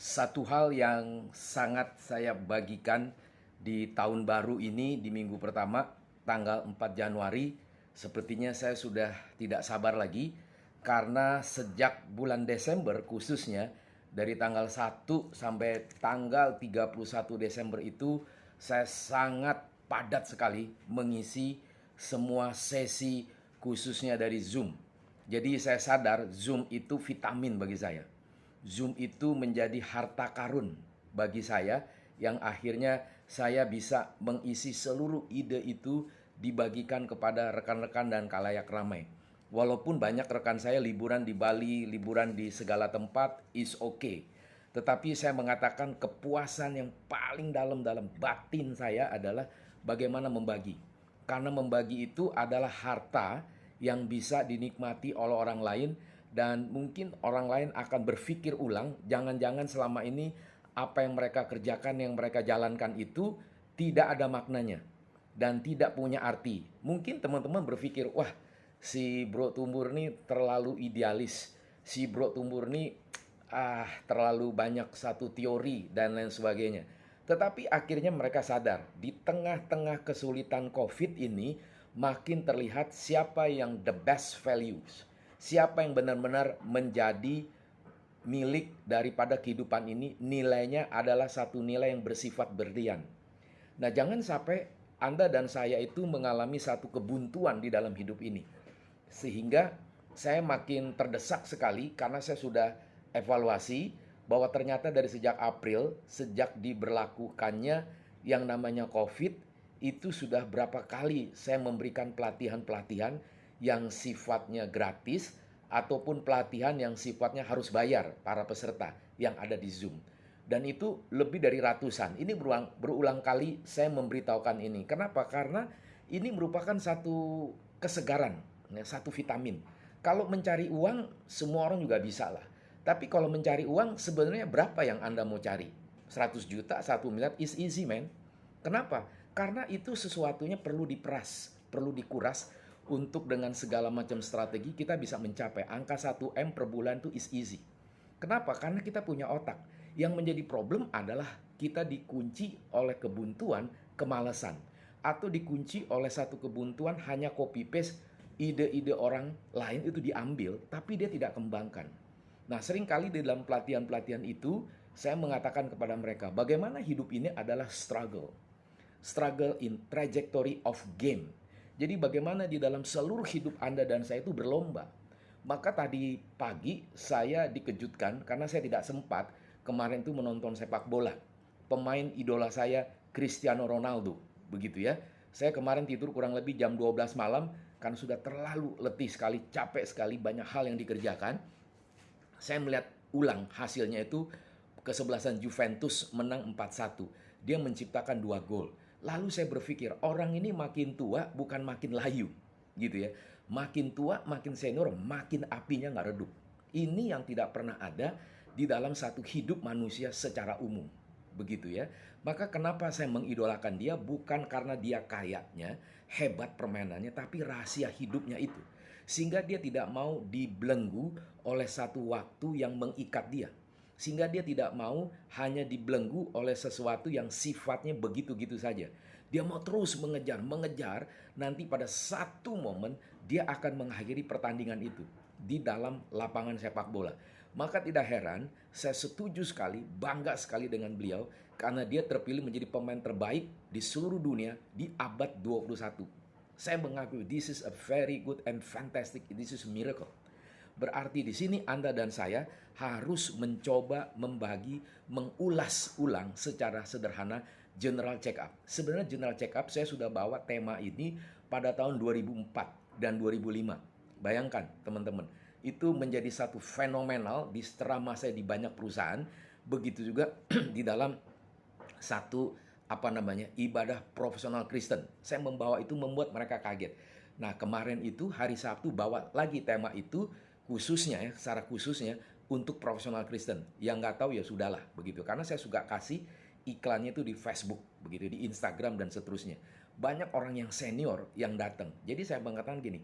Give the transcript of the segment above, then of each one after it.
Satu hal yang sangat saya bagikan di tahun baru ini di minggu pertama tanggal 4 Januari, sepertinya saya sudah tidak sabar lagi karena sejak bulan Desember khususnya dari tanggal 1 sampai tanggal 31 Desember itu saya sangat padat sekali mengisi semua sesi khususnya dari Zoom. Jadi saya sadar Zoom itu vitamin bagi saya. Zoom itu menjadi harta karun bagi saya yang akhirnya saya bisa mengisi seluruh ide itu dibagikan kepada rekan-rekan dan khalayak ramai. Walaupun banyak rekan saya liburan di Bali, liburan di segala tempat is okay. Tetapi saya mengatakan kepuasan yang paling dalam batin saya adalah bagaimana membagi. Karena membagi itu adalah harta yang bisa dinikmati oleh orang lain dan mungkin orang lain akan berpikir ulang, jangan-jangan selama ini apa yang mereka kerjakan, yang mereka jalankan itu tidak ada maknanya dan tidak punya arti. Mungkin teman-teman berpikir, wah si Bro Tumbur ini terlalu idealis, si Bro Tumbur ini terlalu banyak satu teori dan lain sebagainya. Tetapi akhirnya mereka sadar, di tengah-tengah kesulitan COVID ini makin terlihat siapa yang the best values. Siapa yang benar-benar menjadi milik daripada kehidupan ini, nilainya adalah satu nilai yang bersifat berlian. Nah, jangan sampai Anda dan saya itu mengalami satu kebuntuan di dalam hidup ini. Sehingga saya makin terdesak sekali karena saya sudah evaluasi bahwa ternyata dari sejak April, sejak diberlakukannya yang namanya COVID, itu sudah berapa kali saya memberikan pelatihan-pelatihan yang sifatnya gratis ataupun pelatihan yang sifatnya harus bayar para peserta yang ada di Zoom. Dan itu lebih dari ratusan. Ini berulang kali saya memberitahukan ini. Kenapa? Karena ini merupakan satu kesegaran, satu vitamin. Kalau mencari uang, semua orang juga bisa lah. Tapi kalau mencari uang, sebenarnya berapa yang Anda mau cari? 100 juta, 1 miliar is easy, man. Kenapa? Karena itu sesuatunya perlu diperas, perlu dikuras untuk dengan segala macam strategi kita bisa mencapai angka 1M per bulan itu is easy. Kenapa? Karena kita punya otak. Yang menjadi problem adalah kita dikunci oleh kebuntuan, kemalasan. Atau dikunci oleh satu kebuntuan hanya copy paste ide-ide orang lain itu diambil tapi dia tidak kembangkan. Nah, seringkali di dalam pelatihan-pelatihan itu saya mengatakan kepada mereka, bagaimana hidup ini adalah struggle. Struggle in trajectory of game. Jadi bagaimana di dalam seluruh hidup Anda dan saya itu berlomba. Maka tadi pagi saya dikejutkan karena saya tidak sempat kemarin itu menonton sepak bola. Pemain idola saya Cristiano Ronaldo, begitu ya. Saya kemarin tidur kurang lebih jam 12 malam karena sudah terlalu letih sekali, capek sekali, banyak hal yang dikerjakan. Saya melihat ulang hasilnya itu kesebelasan Juventus menang 4-1. Dia menciptakan 2 gol. Lalu saya berpikir, orang ini makin tua bukan makin layu, gitu ya. Makin tua, makin senior, makin apinya nggak redup. Ini yang tidak pernah ada di dalam satu hidup manusia secara umum, begitu ya. Maka kenapa saya mengidolakan dia bukan karena dia kayaknya, hebat permainannya, tapi rahasia hidupnya itu. Sehingga dia tidak mau dibelenggu oleh satu waktu yang mengikat dia. Sehingga dia tidak mau hanya dibelenggu oleh sesuatu yang sifatnya begitu-gitu saja. Dia mau terus mengejar, nanti pada satu momen dia akan mengakhiri pertandingan itu di dalam lapangan sepak bola. Maka tidak heran, saya setuju sekali, bangga sekali dengan beliau karena dia terpilih menjadi pemain terbaik di seluruh dunia di abad 21. Saya mengakui this is a very good and fantastic, this is a miracle. Berarti di sini Anda dan saya harus mencoba membagi, mengulas ulang secara sederhana general check up. Sebenarnya general check up saya sudah bawa tema ini pada tahun 2004 dan 2005. Bayangkan teman-teman, itu menjadi satu fenomenal di selama saya di banyak perusahaan. Begitu juga di dalam satu ibadah profesional Kristen. Saya membawa itu membuat mereka kaget. Nah, kemarin itu hari Sabtu bawa lagi tema itu khususnya ya, secara khususnya untuk profesional Kristen. Yang nggak tahu ya sudahlah begitu. Karena saya suka kasih iklannya itu di Facebook, begitu, di Instagram dan seterusnya. Banyak orang yang senior yang datang. Jadi saya mengatakan gini,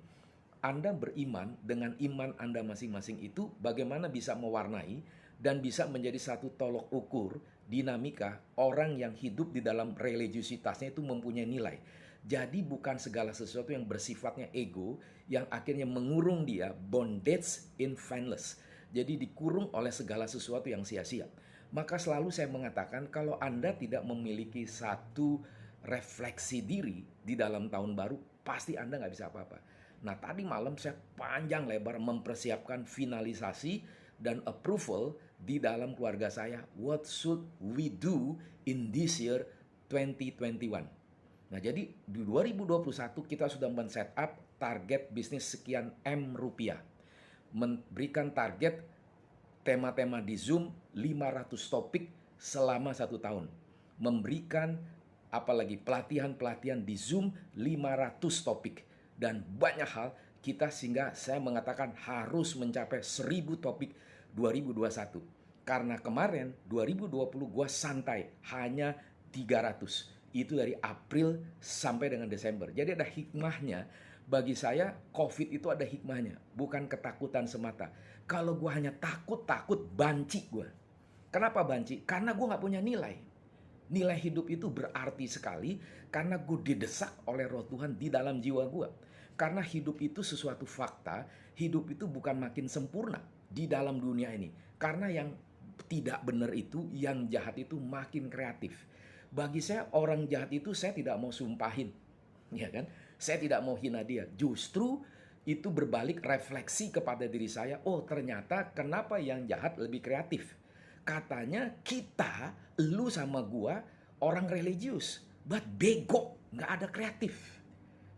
Anda beriman dengan iman Anda masing-masing itu bagaimana bisa mewarnai dan bisa menjadi satu tolok ukur dinamika orang yang hidup di dalam religiusitasnya itu mempunyai nilai. Jadi bukan segala sesuatu yang bersifatnya ego yang akhirnya mengurung dia, bondage in vainless. Jadi dikurung oleh segala sesuatu yang sia-sia. Maka selalu saya mengatakan kalau Anda tidak memiliki satu refleksi diri di dalam tahun baru, pasti Anda nggak bisa apa-apa. Nah tadi malam saya panjang lebar mempersiapkan finalisasi dan approval di dalam keluarga saya. What should we do in this year 2021? Nah jadi di 2021 kita sudah men-set up target bisnis sekian M rupiah. Memberikan target tema-tema di Zoom 500 topik selama 1 tahun. Memberikan apalagi pelatihan-pelatihan di Zoom 500 topik. Dan banyak hal kita sehingga saya mengatakan harus mencapai 1000 topik 2021. Karena kemarin 2020 gue santai hanya 300. Itu dari April sampai dengan Desember. Jadi ada hikmahnya. Bagi saya COVID itu ada hikmahnya. Bukan ketakutan semata. Kalau gue hanya takut banci gue. Kenapa banci? Karena gue gak punya nilai. Nilai hidup itu berarti sekali karena gue didesak oleh Roh Tuhan di dalam jiwa gue. Karena hidup itu sesuatu fakta, hidup itu bukan makin sempurna di dalam dunia ini. Karena yang tidak benar itu, yang jahat itu makin kreatif. Bagi saya orang jahat itu saya tidak mau sumpahin, ya kan? Saya tidak mau hina dia. Justru itu berbalik refleksi kepada diri saya. Oh ternyata kenapa yang jahat lebih kreatif? Katanya kita, lu sama gua orang religius, but bego, nggak ada kreatif.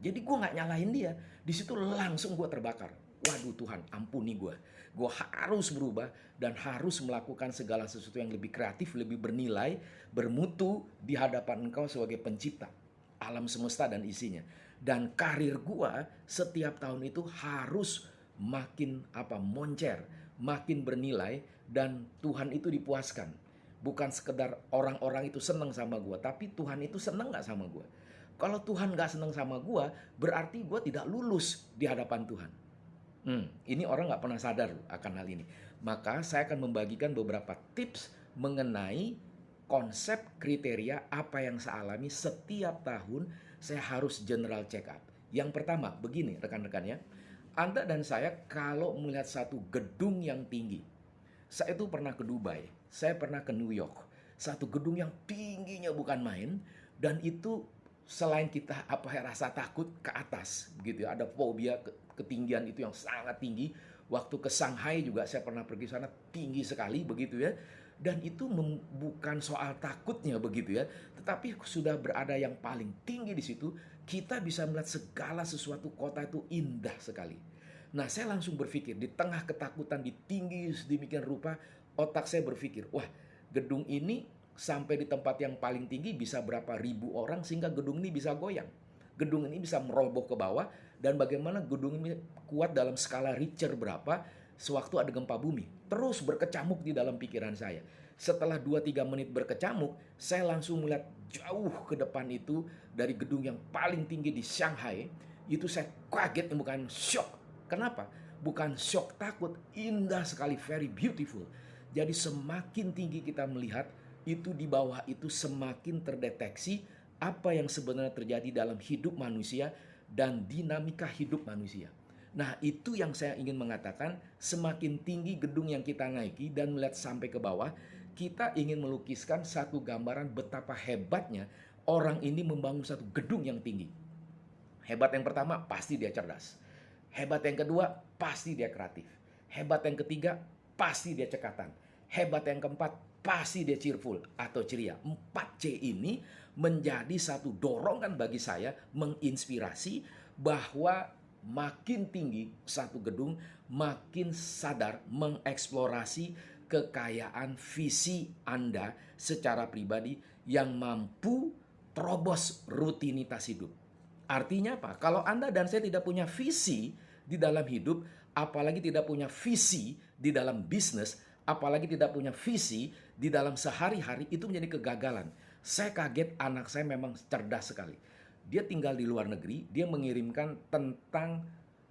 Jadi gue nggak nyalahin dia. Di situ langsung gue terbakar. Waduh Tuhan, ampuni gue. Gue harus berubah dan harus melakukan segala sesuatu yang lebih kreatif, lebih bernilai, bermutu di hadapan Engkau sebagai pencipta alam semesta dan isinya. Dan karir gue setiap tahun itu harus makin moncer, makin bernilai dan Tuhan itu dipuaskan. Bukan sekedar orang-orang itu senang sama gue, tapi Tuhan itu senang nggak sama gue. Kalau Tuhan gak senang sama gue, berarti gue tidak lulus di hadapan Tuhan. Ini orang gak pernah sadar akan hal ini. Maka saya akan membagikan beberapa tips mengenai konsep kriteria apa yang saya alami setiap tahun saya harus general check up. Yang pertama, begini rekan-rekan ya. Anda dan saya kalau melihat satu gedung yang tinggi. Saya itu pernah ke Dubai, saya pernah ke New York. Satu gedung yang tingginya bukan main dan itu selain kita rasa takut ke atas begitu ya, ada fobia ketinggian itu yang sangat tinggi. Waktu ke Shanghai juga saya pernah pergi sana, tinggi sekali begitu ya. Dan itu bukan soal takutnya begitu ya, tetapi sudah berada yang paling tinggi di situ, kita bisa melihat segala sesuatu kota itu indah sekali. Nah, saya langsung berpikir di tengah ketakutan di tinggi sedemikian rupa, otak saya berpikir, wah, gedung ini sampai di tempat yang paling tinggi bisa berapa ribu orang sehingga gedung ini bisa goyang. Gedung ini bisa meroboh ke bawah dan bagaimana gedung ini kuat dalam skala Richter berapa sewaktu ada gempa bumi. Terus berkecamuk di dalam pikiran saya. Setelah 2-3 menit berkecamuk, saya langsung melihat jauh ke depan itu dari gedung yang paling tinggi di Shanghai. Itu saya kaget, bukan shock. Kenapa? Bukan shock takut, indah sekali, very beautiful. Jadi semakin tinggi kita melihat, itu di bawah itu semakin terdeteksi apa yang sebenarnya terjadi dalam hidup manusia dan dinamika hidup manusia. Nah itu yang saya ingin mengatakan, semakin tinggi gedung yang kita naiki dan melihat sampai ke bawah, kita ingin melukiskan satu gambaran betapa hebatnya orang ini membangun satu gedung yang tinggi. Hebat yang pertama, pasti dia cerdas. Hebat yang kedua, pasti dia kreatif. Hebat yang ketiga, pasti dia cekatan. Hebat yang keempat, pasti dia cheerful atau ceria. 4C ini menjadi satu dorongan bagi saya menginspirasi bahwa makin tinggi satu gedung, makin sadar mengeksplorasi kekayaan visi Anda secara pribadi yang mampu terobos rutinitas hidup. Artinya apa? Kalau Anda dan saya tidak punya visi di dalam hidup, apalagi tidak punya visi di dalam bisnis, apalagi tidak punya visi di dalam sehari-hari, itu menjadi kegagalan. Saya kaget, anak saya memang cerdas sekali. Dia tinggal di luar negeri, dia mengirimkan tentang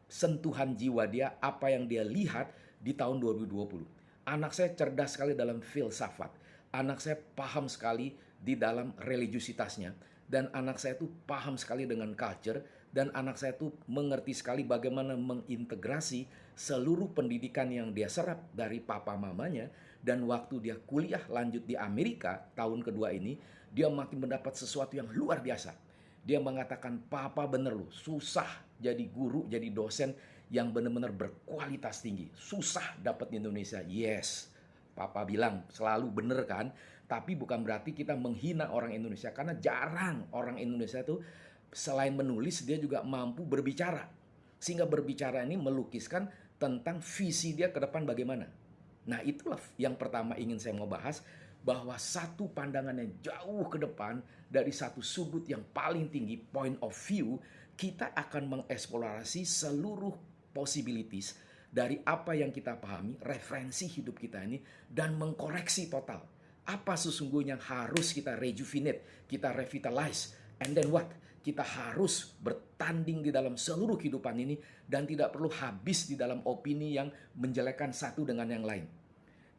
sentuhan jiwa dia, apa yang dia lihat di tahun 2020. Anak saya cerdas sekali dalam filsafat. Anak saya paham sekali di dalam religiusitasnya. Dan anak saya tuh paham sekali dengan culture. Dan anak saya tuh mengerti sekali bagaimana mengintegrasi seluruh pendidikan yang dia serap dari papa mamanya. Dan waktu dia kuliah lanjut di Amerika tahun kedua ini, dia makin mendapat sesuatu yang luar biasa. Dia mengatakan, papa bener loh, susah jadi guru, jadi dosen yang benar-benar berkualitas tinggi. Susah dapat di Indonesia. Yes, papa bilang selalu bener kan. Tapi bukan berarti kita menghina orang Indonesia. Karena jarang orang Indonesia tuh selain menulis, dia juga mampu berbicara. Sehingga berbicara ini melukiskan tentang visi dia ke depan bagaimana. Nah, itulah yang pertama ingin saya mau bahas. Bahwa satu pandangan yang jauh ke depan dari satu sudut yang paling tinggi, point of view, kita akan mengeksplorasi seluruh possibilities dari apa yang kita pahami, referensi hidup kita ini, dan mengkoreksi total. Apa sesungguhnya harus kita rejuvenate, kita revitalize, and then what? Kita harus bertanding di dalam seluruh kehidupan ini dan tidak perlu habis di dalam opini yang menjelekkan satu dengan yang lain.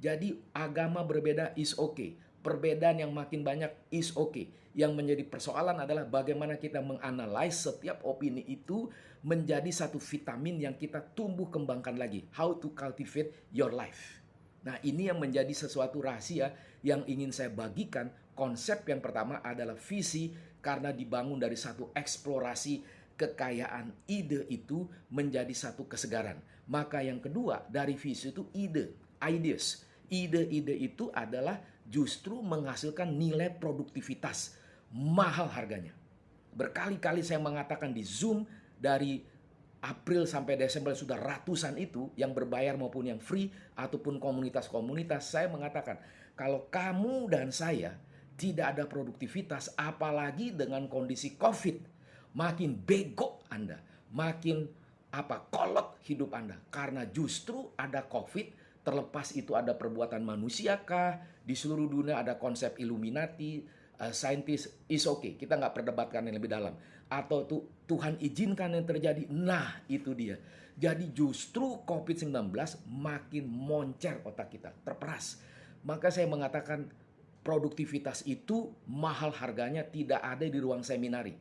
Jadi agama berbeda is okay. Perbedaan yang makin banyak is okay. Yang menjadi persoalan adalah bagaimana kita menganalisis setiap opini itu menjadi satu vitamin yang kita tumbuh kembangkan lagi. How to cultivate your life. Nah, ini yang menjadi sesuatu rahasia yang ingin saya bagikan. Konsep yang pertama adalah visi, karena dibangun dari satu eksplorasi kekayaan ide itu menjadi satu kesegaran. Maka yang kedua dari visi itu ide, ideas. Ide-ide itu adalah justru menghasilkan nilai produktivitas mahal harganya. Berkali-kali saya mengatakan di Zoom dari April sampai Desember sudah ratusan itu yang berbayar maupun yang free ataupun komunitas-komunitas, saya mengatakan kalau kamu dan saya tidak ada produktivitas, apalagi dengan kondisi COVID, makin bego Anda, makin kolot hidup Anda karena justru ada COVID. Terlepas itu ada perbuatan manusia kah, di seluruh dunia ada konsep Illuminati, saintis, is okay. Kita nggak perdebatkan yang lebih dalam. Atau Tuhan izinkan yang terjadi. Nah, itu dia. Jadi justru COVID-19 makin moncer otak kita, terperas. Maka saya mengatakan produktivitas itu mahal harganya, tidak ada di ruang seminari.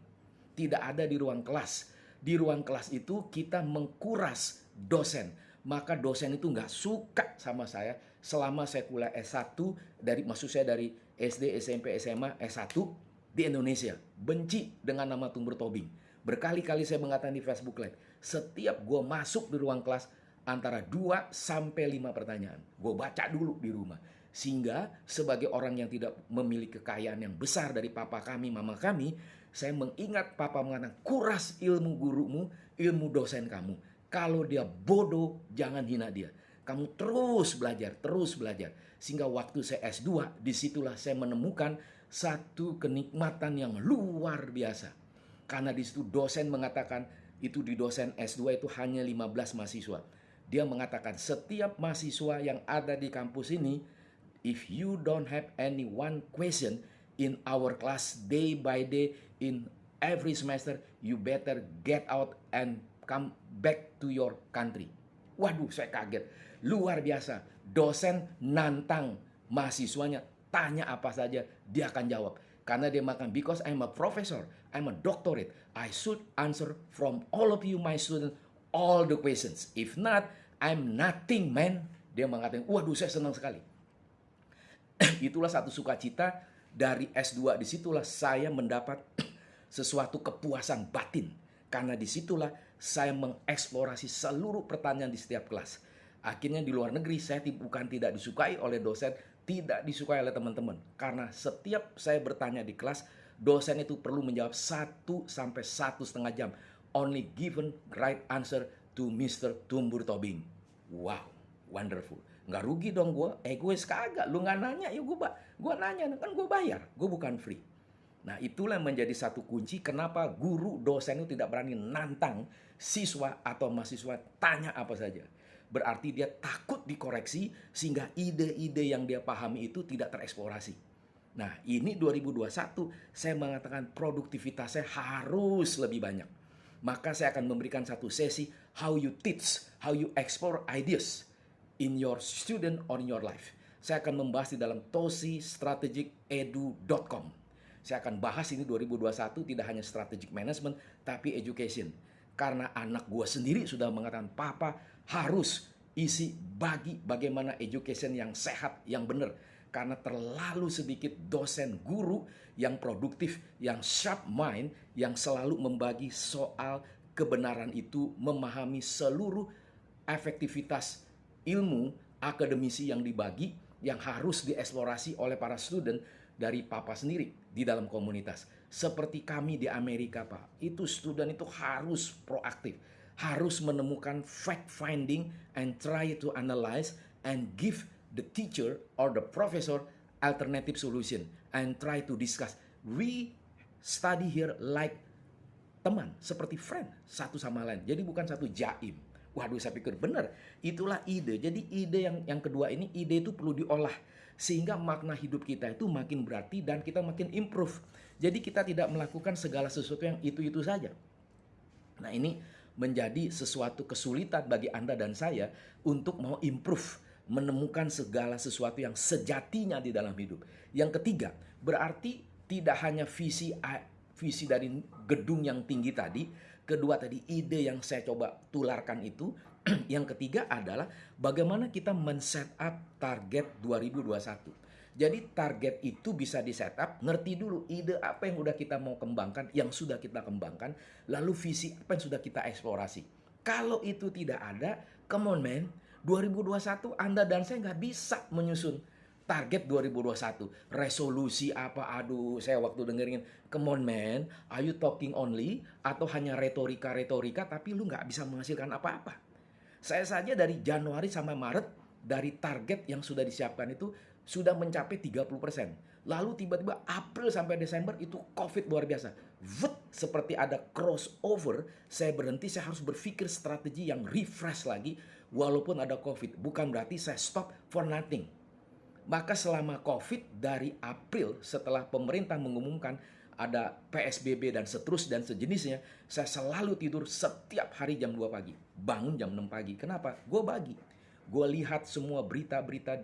Tidak ada di ruang kelas. Di ruang kelas itu kita mengkuras dosen. Maka dosen itu nggak suka sama saya selama saya kuliah S1 maksud saya dari SD, SMP, SMA, S1 di Indonesia. Benci dengan nama Tumbur Tobing. Berkali-kali saya mengatakan di Facebook Live, setiap gue masuk di ruang kelas antara 2 sampai 5 pertanyaan. Gue baca dulu di rumah. Sehingga sebagai orang yang tidak memiliki kekayaan yang besar dari papa kami, mama kami, saya mengingat papa mengatakan, kuras ilmu gurumu, ilmu dosen kamu. Kalau dia bodoh, jangan hina dia. Kamu terus belajar, terus belajar. Sehingga waktu saya S2, disitulah saya menemukan satu kenikmatan yang luar biasa. Karena di situ dosen mengatakan, itu di dosen S2 itu hanya 15 mahasiswa. Dia mengatakan setiap mahasiswa yang ada di kampus ini, if you don't have any one question in our class day by day, in every semester, you better get out and come back to your country. Waduh, saya kaget. Luar biasa. Dosen nantang mahasiswanya, tanya apa saja, dia akan jawab. Karena dia makan, because I'm a professor, I'm a doctorate, I should answer from all of you, my students, all the questions. If not, I'm nothing, man. Dia mengatakan, waduh, saya senang sekali. Itulah satu sukacita dari S2. Disitulah saya mendapat sesuatu kepuasan batin. Karena disitulah saya mengeksplorasi seluruh pertanyaan di setiap kelas. Akhirnya di luar negeri saya bukan tidak disukai oleh dosen, tidak disukai oleh teman-teman. Karena setiap saya bertanya di kelas, dosen itu perlu menjawab 1 sampai 1,5 jam. Only given right answer to Mr. Tumbur Tobing. Wow, wonderful. Nggak rugi dong gue, egois kagak. Lu nggak nanya, ya gue nanya, kan gue bayar. Gue bukan free. Nah, itulah menjadi satu kunci kenapa guru dosen itu tidak berani nantang siswa atau mahasiswa tanya apa saja. Berarti dia takut dikoreksi sehingga ide-ide yang dia pahami itu tidak tereksplorasi. Nah, ini 2021 saya mengatakan produktivitasnya harus lebih banyak. Maka saya akan memberikan satu sesi how you teach, how you explore ideas. in your student or in your life. Saya akan membahas di dalam tosistrategicedu.com. Saya akan bahas ini 2021 tidak hanya strategic management tapi education. Karena anak gua sendiri sudah mengatakan, "Papa harus isi bagaimana education yang sehat, yang benar." Karena terlalu sedikit dosen guru yang produktif, yang sharp mind, yang selalu membagi soal kebenaran itu, memahami seluruh efektivitas ilmu akademisi yang dibagi, yang harus dieksplorasi oleh para student dari papa sendiri di dalam komunitas. Seperti kami di Amerika, Pak, itu student itu harus proaktif, harus menemukan fact finding and try to analyze and give the teacher or the professor alternative solution and try to discuss. We study here like teman, seperti friend satu sama lain. Jadi bukan satu jaim. Waduh, saya pikir benar. Itulah ide. Jadi ide yang kedua ini, ide itu perlu diolah. Sehingga makna hidup kita itu makin berarti dan kita makin improve. Jadi kita tidak melakukan segala sesuatu yang itu-itu saja. Nah, ini menjadi sesuatu kesulitan bagi Anda dan saya untuk mau improve, menemukan segala sesuatu yang sejatinya di dalam hidup. Yang ketiga, berarti tidak hanya visi dari gedung yang tinggi tadi. Kedua tadi ide yang saya coba tularkan itu. Yang ketiga adalah bagaimana kita men-set up target 2021. Jadi target itu bisa di-set up, ngerti dulu ide apa yang udah kita mau kembangkan, yang sudah kita kembangkan, lalu visi apa yang sudah kita eksplorasi. Kalau itu tidak ada, come on man, 2021 Anda dan saya nggak bisa menyusun target 2021. Resolusi apa, aduh saya waktu dengerin, come on man, are you talking only? Atau hanya retorika-retorika tapi lu nggak bisa menghasilkan apa-apa. Saya saja dari Januari sampai Maret, dari target yang sudah disiapkan itu sudah mencapai 30%. Lalu tiba-tiba April sampai Desember itu COVID luar biasa. Seperti ada crossover, saya berhenti, saya harus berpikir strategi yang refresh lagi walaupun ada COVID. Bukan berarti saya stop for nothing. Maka selama COVID dari April setelah pemerintah mengumumkan ada PSBB dan seterusnya dan sejenisnya, saya selalu tidur setiap hari jam 2 pagi. Bangun jam 6 pagi. Kenapa? Gue bagi. Gue lihat semua berita-berita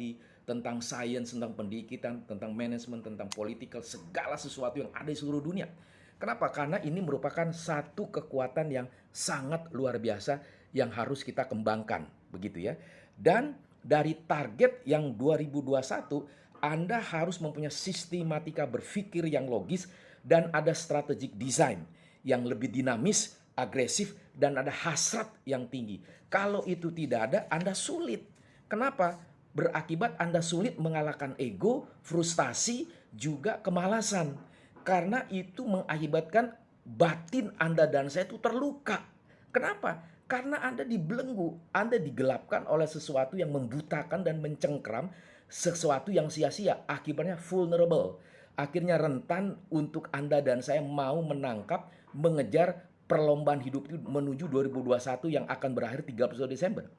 tentang sains, tentang pendidikan, tentang manajemen, tentang politikal, segala sesuatu yang ada di seluruh dunia. Kenapa? Karena ini merupakan satu kekuatan yang sangat luar biasa yang harus kita kembangkan. Begitu ya. Dan dari target yang 2021, Anda harus mempunyai sistematika berpikir yang logis dan ada strategic design yang lebih dinamis, agresif, dan ada hasrat yang tinggi. Kalau itu tidak ada, Anda sulit. Kenapa? Berakibat Anda sulit mengalahkan ego, frustasi, juga kemalasan. Karena itu mengakibatkan batin Anda dan saya itu terluka. Kenapa? Karena Anda dibelenggu, Anda digelapkan oleh sesuatu yang membutakan dan mencengkram, sesuatu yang sia-sia, akibatnya vulnerable. Akhirnya rentan untuk Anda dan saya mau menangkap, mengejar perlombaan hidup itu menuju 2021 yang akan berakhir 31 Desember.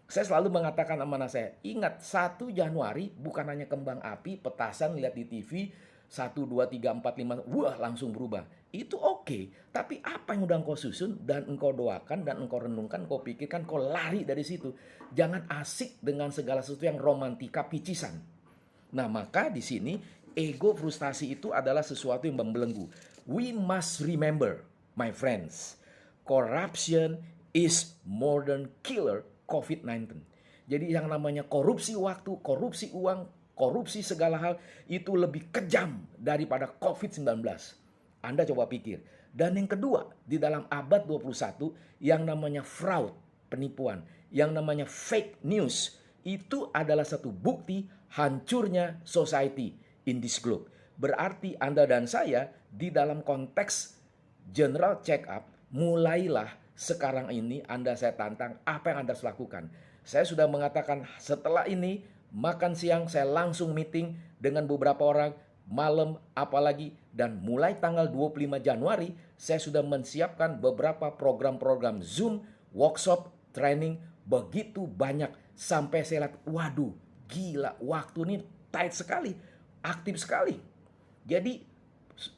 Saya selalu mengatakan sama anak saya, ingat 1 Januari bukan hanya kembang api, petasan, lihat di TV, 1, 2, 3, 4, 5, wah langsung berubah. Itu oke, tapi apa yang udah engkau susun dan engkau doakan dan engkau renungkan, engkau pikirkan, engkau lari dari situ. Jangan asik dengan segala sesuatu yang romantika picisan. Nah, maka di sini ego frustasi itu adalah sesuatu yang membelenggu. We must remember, my friends, corruption is more than killer COVID-19. Jadi yang namanya korupsi waktu, korupsi uang, korupsi segala hal itu lebih kejam daripada COVID-19. Anda coba pikir. Dan yang kedua, di dalam abad 21 yang namanya fraud, penipuan, yang namanya fake news, itu adalah satu bukti hancurnya society in this globe. Berarti Anda dan saya di dalam konteks general check up, mulailah sekarang ini Anda saya tantang apa yang Anda harus lakukan. Saya sudah mengatakan setelah ini makan siang saya langsung meeting dengan beberapa orang, malam apalagi, dan mulai tanggal 25 Januari saya sudah menyiapkan beberapa program-program Zoom, workshop, training, begitu banyak sampai saya lihat, waduh gila waktu ini tight sekali, aktif sekali. Jadi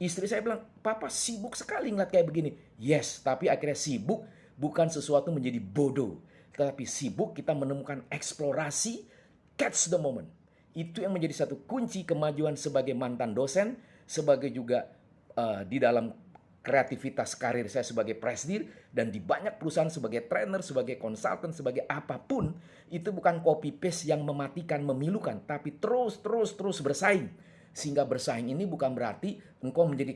istri saya bilang, papa sibuk sekali ngeliat kayak begini. Yes, tapi akhirnya sibuk bukan sesuatu menjadi bodoh. tetapi sibuk kita menemukan eksplorasi, catch the moment. Itu yang menjadi satu kunci kemajuan sebagai mantan dosen, sebagai juga di dalam kreativitas karir saya sebagai presidir, dan di banyak perusahaan sebagai trainer, sebagai konsultan, sebagai apapun. Itu bukan copy paste yang mematikan, memilukan, tapi terus bersaing. Sehingga bersaing ini bukan berarti engkau menjadi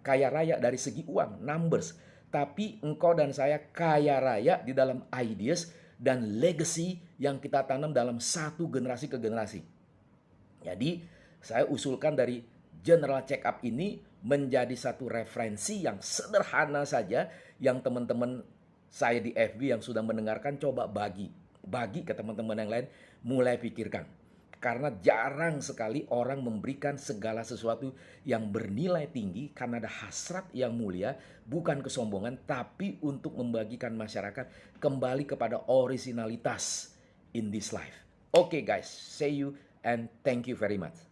kaya raya dari segi uang, numbers, tapi engkau dan saya kaya raya di dalam ideas dan legacy yang kita tanam dalam satu generasi ke generasi. Jadi saya usulkan dari general check up ini menjadi satu referensi yang sederhana saja, yang teman-teman saya di FB yang sudah mendengarkan coba bagi ke teman-teman yang lain, mulai pikirkan. Karena jarang sekali orang memberikan segala sesuatu yang bernilai tinggi karena ada hasrat yang mulia, bukan kesombongan, tapi untuk membagikan masyarakat kembali kepada originalitas in this life. Okay guys, see you and thank you very much.